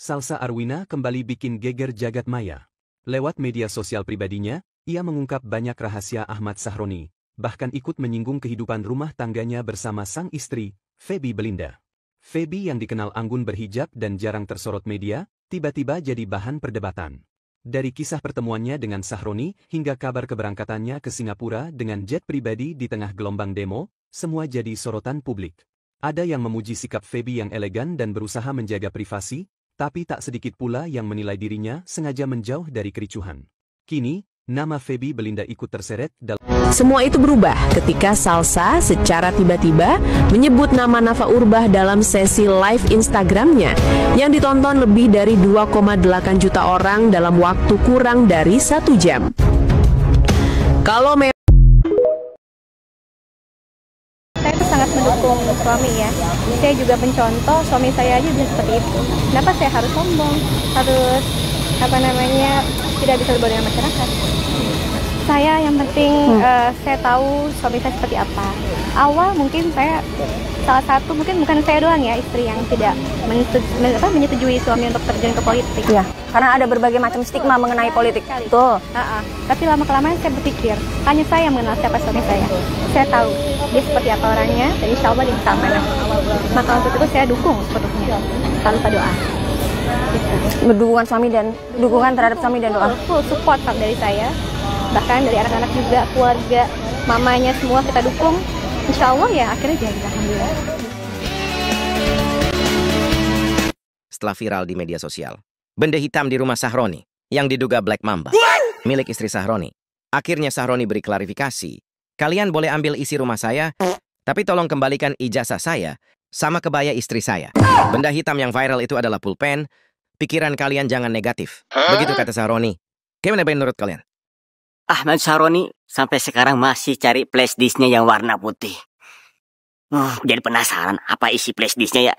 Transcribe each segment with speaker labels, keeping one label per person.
Speaker 1: Salsa Arwina kembali bikin geger jagat maya. Lewat media sosial pribadinya, ia mengungkap banyak rahasia Ahmad Sahroni, bahkan ikut menyinggung kehidupan rumah tangganya bersama sang istri, Feby Belinda. Feby yang dikenal anggun berhijab dan jarang tersorot media, tiba-tiba jadi bahan perdebatan. Dari kisah pertemuannya dengan Sahroni hingga kabar keberangkatannya ke Singapura dengan jet pribadi di tengah gelombang demo, semua jadi sorotan publik. Ada yang memuji sikap Feby yang elegan dan berusaha menjaga privasi, tapi tak sedikit pula yang menilai dirinya sengaja menjauh dari kericuhan. Kini, nama Feby Belinda ikut terseret dalam...
Speaker 2: Semua itu berubah ketika Salsa secara tiba-tiba menyebut nama Nafa Urbach dalam sesi live Instagramnya yang ditonton lebih dari 2,8 juta orang dalam waktu kurang dari 1 jam. Kalau
Speaker 3: saya itu sangat mendukung suami ya. Saya juga mencontoh suami saya aja bisa seperti itu. Kenapa saya harus sombong? Harus tidak bisa berbaur dengan masyarakat. Saya yang penting saya tahu suami saya seperti apa. Awal mungkin saya salah satu, mungkin bukan saya doang ya, istri yang tidak menyetujui suami untuk terjun ke politik.
Speaker 4: Iya, karena ada berbagai macam stigma mengenai politik. Betul.
Speaker 3: Tapi lama-kelamaan saya berpikir, hanya saya yang mengenal siapa suami saya. Saya tahu dia seperti apa orangnya, dan insya Allah dia bisa amanah. Maka untuk itu saya dukung sepenuhnya, tanpa doa.
Speaker 4: Dukungan terhadap suami dan doa.
Speaker 3: Full support dari saya, bahkan dari anak-anak juga, keluarga, mamanya semua kita dukung. Insya Allah ya akhirnya jadi, alhamdulillah.
Speaker 5: Setelah viral di media sosial, benda hitam di rumah Sahroni yang diduga Black Mamba milik istri Sahroni. Akhirnya Sahroni beri klarifikasi. Kalian boleh ambil isi rumah saya, tapi tolong kembalikan ijazah saya sama kebaya istri saya. Benda hitam yang viral itu adalah pulpen. Pikiran kalian jangan negatif. Begitu kata Sahroni. Gimana menurut kalian?
Speaker 6: Ahmad Sahroni sampai sekarang masih cari flash disknya yang warna putih. Jadi penasaran apa isi flash disknya ya.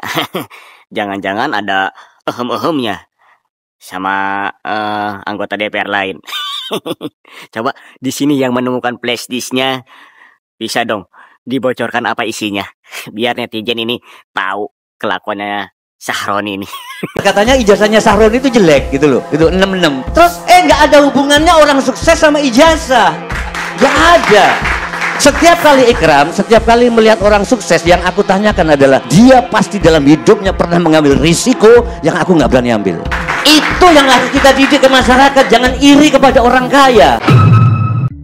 Speaker 6: Jangan-jangan ada ehem-ehemnya sama anggota DPR lain. Coba di sini yang menemukan flash disknya bisa dong dibocorkan apa isinya, biar netizen ini tahu kelakuannya Sahroni ini.
Speaker 7: Katanya ijazahnya Sahroni itu jelek gitu loh, itu 66. Terus nggak ada hubungannya orang sukses sama ijazah, nggak ada. Setiap kali ikram, setiap kali melihat orang sukses, yang aku tanyakan adalah dia pasti dalam hidupnya pernah mengambil risiko yang aku nggak berani ambil. Itu yang harus kita didik ke masyarakat, jangan iri kepada orang kaya.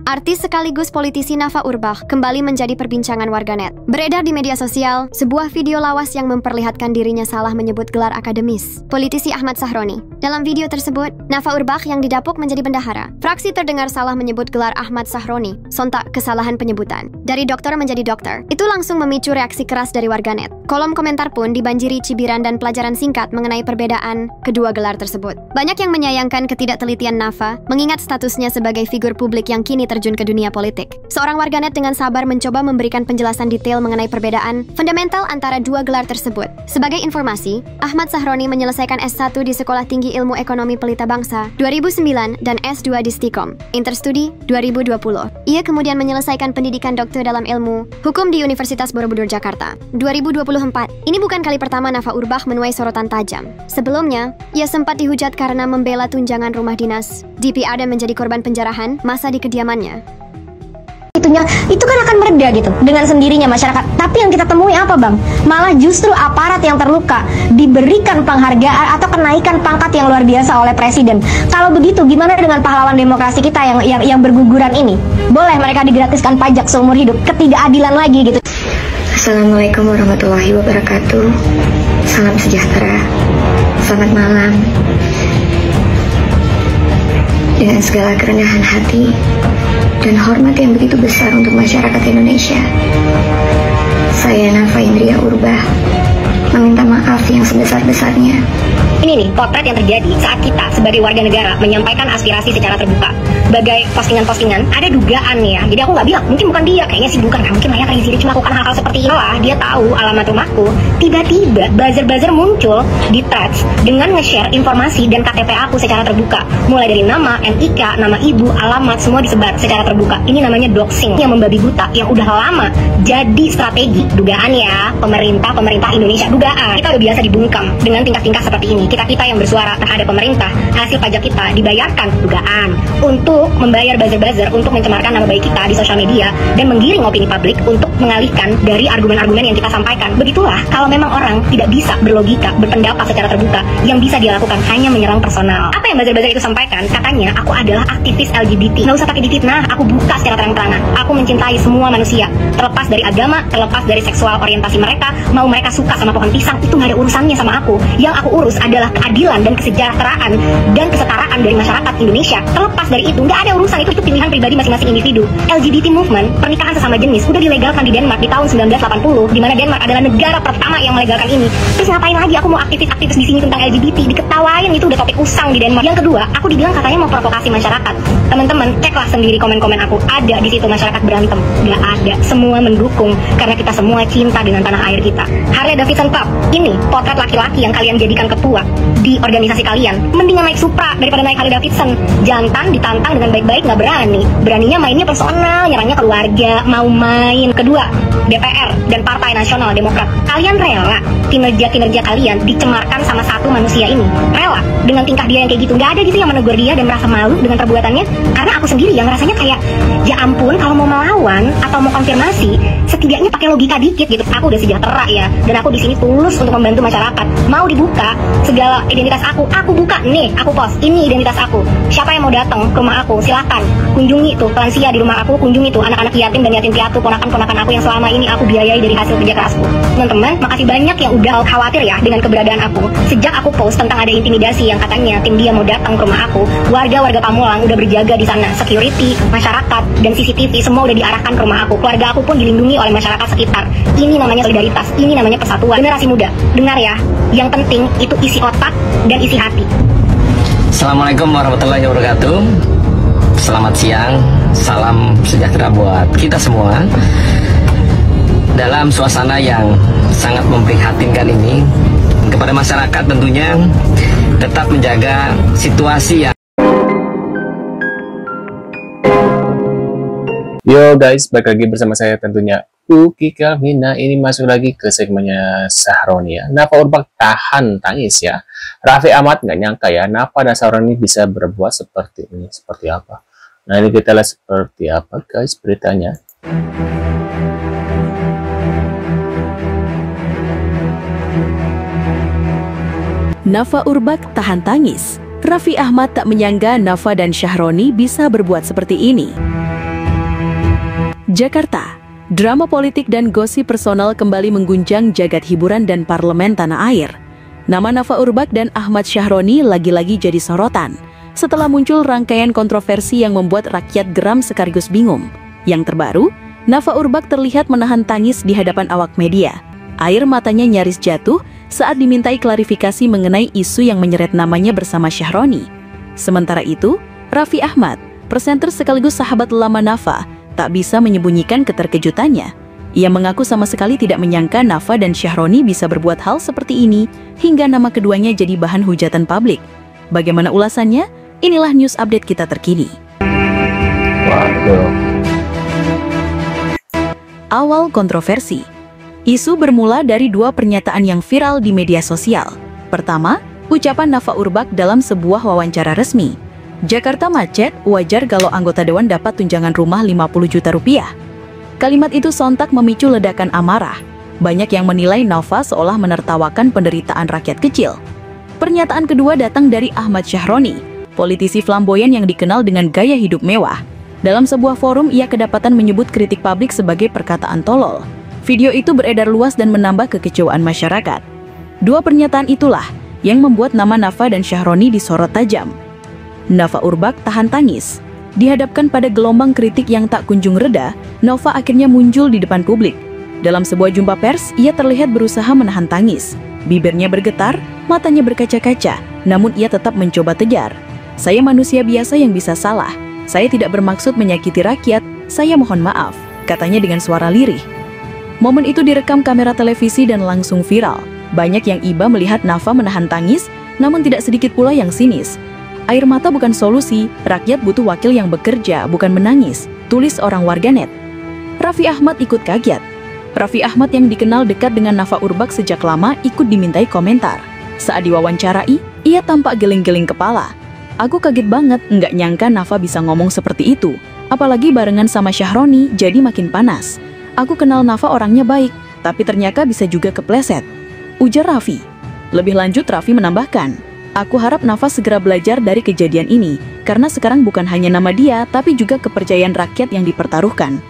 Speaker 8: Artis sekaligus politisi Nafa Urbach kembali menjadi perbincangan warganet. Beredar di media sosial, sebuah video lawas yang memperlihatkan dirinya salah menyebut gelar akademis politisi Ahmad Sahroni. Dalam video tersebut, Nafa Urbach yang didapuk menjadi bendahara. Fraksi terdengar salah menyebut gelar Ahmad Sahroni, sontak kesalahan penyebutan. Dari dokter menjadi dokter. Itu langsung memicu reaksi keras dari warganet. Kolom komentar pun dibanjiri cibiran dan pelajaran singkat mengenai perbedaan kedua gelar tersebut. Banyak yang menyayangkan ketidaktelitian Nafa, mengingat statusnya sebagai figur publik yang kini terjun ke dunia politik. Seorang warganet dengan sabar mencoba memberikan penjelasan detail mengenai perbedaan fundamental antara dua gelar tersebut. Sebagai informasi, Ahmad Sahroni menyelesaikan S1 di Sekolah Tinggi Ilmu Ekonomi Pelita Bangsa 2009 dan S2 di Stikom, Interstudi 2020. Ia kemudian menyelesaikan pendidikan doktor dalam ilmu hukum di Universitas Borobudur Jakarta 2024. Ini bukan kali pertama Nafa Urbach menuai sorotan tajam. Sebelumnya, ia sempat dihujat karena membela tunjangan rumah dinas, DPR, dan menjadi korban penjarahan masa di kediamannya.
Speaker 4: Itu kan akan mereda gitu dengan sendirinya masyarakat. Tapi yang kita temui apa bang? Malah justru aparat yang terluka diberikan penghargaan atau kenaikan pangkat yang luar biasa oleh presiden. Kalau begitu gimana dengan pahlawan demokrasi kita yang berguguran ini? Boleh mereka digratiskan pajak seumur hidup? Ketidakadilan lagi gitu.
Speaker 9: Assalamualaikum warahmatullahi wabarakatuh. Salam sejahtera. Selamat malam. Dengan segala kerendahan hati dan hormat yang begitu besar untuk masyarakat Indonesia, saya Nafa Indria Urbach meminta maaf yang sebesar-besarnya.
Speaker 4: Ini nih potret yang terjadi saat kita sebagai warga negara menyampaikan aspirasi secara terbuka. Sebagai postingan-postingan, ada dugaan ya. Jadi aku nggak bilang, mungkin bukan dia, kayaknya sih bukan. Mungkin Maya Riziri cuma melakukan hal-hal seperti inilah. Dia tahu alamat rumahku. Tiba-tiba buzzer-buzzer muncul di threads dengan nge-share informasi dan KTP aku secara terbuka. Mulai dari nama, NIK, nama ibu, alamat, semua disebar secara terbuka. Ini namanya doxing yang membabi buta, yang udah lama jadi strategi. Dugaan ya, pemerintah Indonesia. Dugaan. Kita udah biasa bisa dibungkam dengan tingkah-tingkah seperti ini. Kita-kita yang bersuara terhadap pemerintah, hasil pajak kita dibayarkan dugaan untuk membayar buzzer-buzzer untuk mencemarkan nama baik kita di sosial media dan menggiring opini publik untuk mengalihkan dari argumen-argumen yang kita sampaikan. Begitulah kalau memang orang tidak bisa berlogika, berpendapat secara terbuka, yang bisa dia lakukan hanya menyerang personal. Apa yang buzzer-buzzer itu sampaikan? Katanya aku adalah aktivis LGBT. Nggak usah pakai difitnah, aku buka secara terang-terangan. Aku mencintai semua manusia, terlepas dari agama, terlepas dari seksual orientasi mereka, mau mereka suka sama pohon pisang, itu nggak ada urusannya sama aku. Yang aku urus adalah keadilan dan kesejahteraan dan kesetaraan dari masyarakat Indonesia. Terlepas dari itu, nggak ada urusan, itu pilihan pribadi masing-masing individu. LGBT movement, pernikahan sesama jenis, udah dilegalkan di Denmark di tahun 1980, di mana Denmark adalah negara pertama yang melegalkan ini. Terus ngapain lagi aku mau aktivis-aktivis di sini tentang LGBT? Diketawain, itu udah topik usang di Denmark. Yang kedua, aku dibilang katanya mau provokasi masyarakat. Teman-teman, ceklah sendiri komen-komen aku. Ada di situ masyarakat berantem? Nggak ada. Semua mendukung karena kita semua cinta dengan tanah air kita. Harley Davidson Club, ini potret laki-laki yang kalian jadikan ketua di organisasi kalian. Mendingan naik Supra daripada naik Harley Davidson. Jantan ditantang dengan baik-baik nggak berani. Beraninya mainnya personal, nyerangnya keluarga, mau main. Kedua, DPR dan Partai Nasional Demokrat. Kalian rela kinerja-kinerja kalian dicemarkan sama satu manusia ini? Rela dengan tingkah dia yang kayak gitu? Nggak ada gitu yang menegur dia dan merasa malu dengan perbuatannya? Karena aku sendiri yang rasanya kayak, ya ampun, kalau mau melawan atau mau konfirmasi, setidaknya pakai logika dikit gitu. Aku udah sejahtera ya, dan aku di sini tulus untuk membantu masyarakat. Mau dibuka segala identitas aku buka nih, aku post, ini identitas aku. Siapa yang mau datang ke rumah aku, silakan kunjungi tuh lansia di rumah aku, kunjungi tuh anak-anak yatim dan yatim piatu, ponakan-ponakan aku yang selama ini aku biayai dari hasil kerja kerasku. Teman-teman, makasih banyak yang udah khawatir ya dengan keberadaan aku. Sejak aku post tentang ada intimidasi yang katanya tim dia mau datang ke rumah aku, warga-warga Pamulang udah berjaga di sana, security, masyarakat, dan CCTV semua udah diarahkan ke rumah aku. Keluarga aku pun dilindungi oleh masyarakat sekitar. Ini namanya solidaritas, ini namanya persatuan. Generasi muda, dengar ya, yang penting itu isi otak dan isi hati.
Speaker 10: Assalamualaikum warahmatullahi wabarakatuh. Selamat siang, salam sejahtera buat kita semua. Dalam suasana yang sangat memprihatinkan ini, kepada masyarakat tentunya tetap menjaga situasi yang...
Speaker 11: Yo guys, balik lagi bersama saya tentunya Uki Kelvina. Ini masuk lagi ke segmennya Sahroni ya. Nafa Urbach tahan tangis ya. Raffi Ahmad nggak nyangka ya, Nafa dan Sahroni bisa berbuat seperti ini. Seperti apa? Nah ini kita lihat seperti apa guys beritanya.
Speaker 2: Nafa Urbach tahan tangis. Raffi Ahmad tak menyangka Nafa dan Sahroni bisa berbuat seperti ini. Jakarta, drama politik dan gosip personal kembali mengguncang jagat hiburan dan parlemen tanah air. Nama Nafa Urbach dan Ahmad Sahroni lagi-lagi jadi sorotan setelah muncul rangkaian kontroversi yang membuat rakyat geram sekaligus bingung. Yang terbaru, Nafa Urbach terlihat menahan tangis di hadapan awak media. Air matanya nyaris jatuh saat dimintai klarifikasi mengenai isu yang menyeret namanya bersama Sahroni. Sementara itu, Raffi Ahmad, presenter sekaligus sahabat lama Nafa, tak bisa menyembunyikan keterkejutannya. Ia mengaku sama sekali tidak menyangka Nafa dan Sahroni bisa berbuat hal seperti ini hingga nama keduanya jadi bahan hujatan publik. Bagaimana ulasannya? Inilah news update kita terkini. Awal kontroversi. Isu bermula dari dua pernyataan yang viral di media sosial. Pertama, ucapan Nafa Urbach dalam sebuah wawancara resmi. Jakarta macet, wajar kalau anggota dewan dapat tunjangan rumah 50 juta rupiah. Kalimat itu sontak memicu ledakan amarah. Banyak yang menilai Nafa seolah menertawakan penderitaan rakyat kecil. Pernyataan kedua datang dari Ahmad Sahroni, politisi flamboyan yang dikenal dengan gaya hidup mewah. Dalam sebuah forum, ia kedapatan menyebut kritik publik sebagai perkataan tolol. Video itu beredar luas dan menambah kekecewaan masyarakat. Dua pernyataan itulah yang membuat nama Nafa dan Sahroni disorot tajam. Nafa Urbach tahan tangis. Dihadapkan pada gelombang kritik yang tak kunjung reda, Nafa akhirnya muncul di depan publik. Dalam sebuah jumpa pers, ia terlihat berusaha menahan tangis. Bibirnya bergetar, matanya berkaca-kaca, namun ia tetap mencoba tegar. Saya manusia biasa yang bisa salah. Saya tidak bermaksud menyakiti rakyat, saya mohon maaf, katanya dengan suara lirih. Momen itu direkam kamera televisi dan langsung viral. Banyak yang iba melihat Nafa menahan tangis, namun tidak sedikit pula yang sinis. Air mata bukan solusi, rakyat butuh wakil yang bekerja, bukan menangis, tulis orang warganet. Raffi Ahmad ikut kaget.
Speaker 12: Raffi Ahmad yang dikenal dekat dengan Nafa Urbach sejak lama ikut dimintai komentar. Saat diwawancarai, ia tampak geling-geling kepala. Aku kaget banget, nggak nyangka Nafa bisa ngomong seperti itu. Apalagi barengan sama Syahroni, jadi makin panas. Aku kenal Nafa orangnya baik, tapi ternyata bisa juga kepleset, ujar Raffi. Lebih lanjut, Raffi menambahkan, aku harap Nafa segera belajar dari kejadian ini, karena sekarang bukan hanya nama dia, tapi juga kepercayaan rakyat yang dipertaruhkan.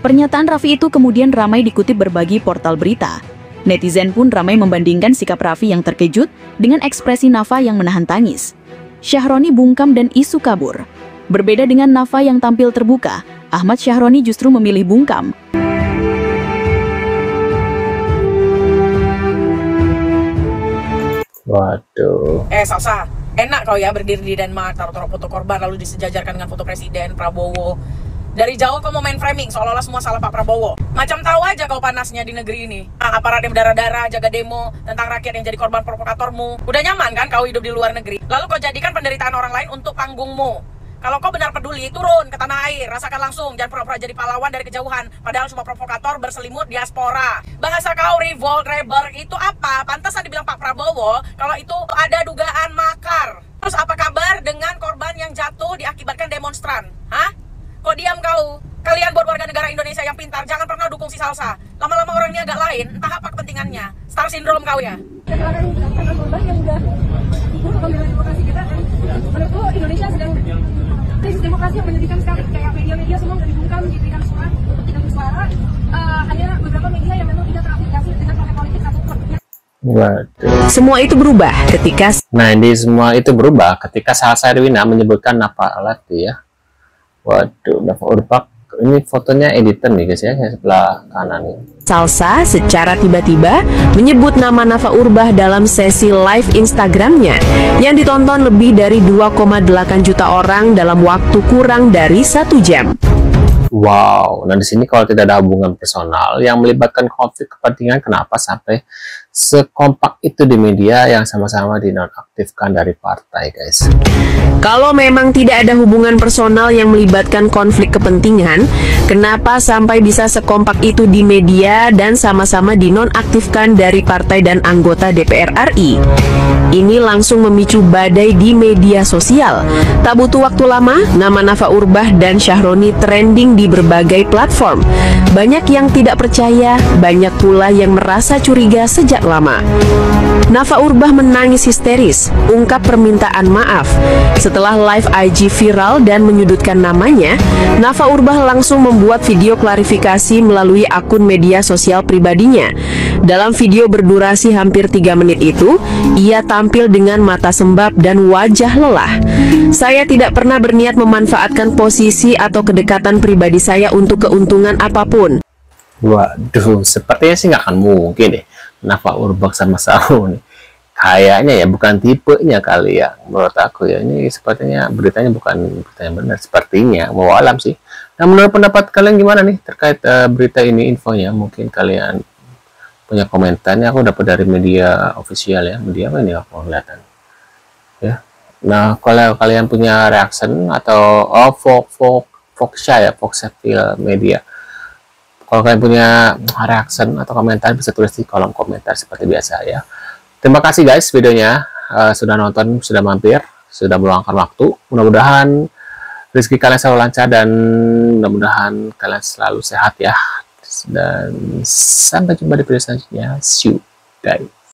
Speaker 12: Pernyataan Raffi itu kemudian ramai dikutip berbagai portal berita. Netizen pun ramai membandingkan sikap Raffi yang terkejut dengan ekspresi Nafa yang menahan tangis. Syahroni bungkam dan isu kabur. Berbeda dengan Nafa yang tampil terbuka, Ahmad Syahroni justru memilih bungkam.
Speaker 11: Waduh.
Speaker 13: Salsa, enak kau ya berdiri di Denmark, taruh-taruh foto korban lalu disejajarkan dengan foto Presiden Prabowo. Dari jauh kau mau main framing seolah-olah semua salah Pak Prabowo. Macam tahu aja kau panasnya di negeri ini. Aparatnya berdarah-darah, jaga demo tentang rakyat yang jadi korban provokatormu. Udah nyaman kan kau hidup di luar negeri? Lalu kau jadikan penderitaan orang lain untuk panggungmu. Kalau kau benar peduli, turun ke tanah air, rasakan langsung, jangan pura-pura jadi pahlawan dari kejauhan. Padahal cuma provokator berselimut diaspora. Bahasa kau revolt, rebel itu apa? Pantasan dibilang Pak Prabowo kalau itu ada dugaan makar. Terus apa kabar dengan korban yang jatuh diakibatkan demonstran? Hah? Kok diam kau? Kalian buat warga negara Indonesia yang pintar, jangan pernah dukung si Salsa. Lama-lama orang ini agak lain, entah apa kepentingannya. Star syndrome kau ya.
Speaker 14: Korban yang udah membela demokrasi kita kan. Menurutku Indonesia sedang krisis demokrasi yang menyedihkan sekali. Kayak media-media semua udah dibungkam, diberikan surat untuk tidak bersuara. Hanya beberapa media yang memang tidak terafiliasi dengan partai politik atau
Speaker 11: Waduh.
Speaker 2: Semua itu berubah ketika
Speaker 11: semua itu berubah ketika Salsa Herwina menyebutkan Nafa Lati ya. Waduh, Nafa Urbach. Ini fotonya editan nih guys ya, sebelah kanan nih.
Speaker 2: Salsa secara tiba-tiba menyebut nama Nafa Urbach dalam sesi live Instagramnya yang ditonton lebih dari 2,8 juta orang dalam waktu kurang dari 1 jam.
Speaker 11: Wow, nah di sini kalau tidak ada hubungan personal yang melibatkan konflik kepentingan, kenapa sampai sekompak itu di media yang sama-sama dinonaktifkan dari partai, guys?
Speaker 2: Kalau memang tidak ada hubungan personal yang melibatkan konflik kepentingan, kenapa sampai bisa sekompak itu di media dan sama-sama dinonaktifkan dari partai dan anggota DPR RI? Ini langsung memicu badai di media sosial. Tak butuh waktu lama, nama Nafa Urbach dan Syahroni trending di berbagai platform. Banyak yang tidak percaya, banyak pula yang merasa curiga sejak lama. Nafa Urbach menangis histeris, ungkap permintaan maaf. Setelah live IG viral dan menyudutkan namanya, Nafa Urbach langsung membuat video klarifikasi melalui akun media sosial pribadinya. Dalam video berdurasi hampir 3 menit itu, ia tampil dengan mata sembab dan wajah lelah. Saya tidak pernah berniat memanfaatkan posisi atau kedekatan pribadi saya untuk keuntungan apapun.
Speaker 11: Waduh, sepertinya sih nggak akan mungkin deh Nafa Urbach sama Syahroni. Kayaknya ya bukan tipenya kali ya, menurut aku ya. Ini sepertinya beritanya bukan berita yang benar, sepertinya. Mau alam sih. Nah, menurut pendapat kalian gimana nih terkait berita ini, infonya? Mungkin kalian punya komentarnya. Aku dapat dari media official ya. Media apa ini aku kelihatan ya. Nah, kalau kalian punya reaction atau Foxia ya, Foxia Media. Kalau kalian punya reaction atau komentar, bisa tulis di kolom komentar seperti biasa ya. Terima kasih guys videonya, sudah nonton, sudah mampir, sudah meluangkan waktu. Mudah-mudahan rezeki kalian selalu lancar dan mudah-mudahan kalian selalu sehat ya. Dan sampai jumpa di video selanjutnya. See you guys.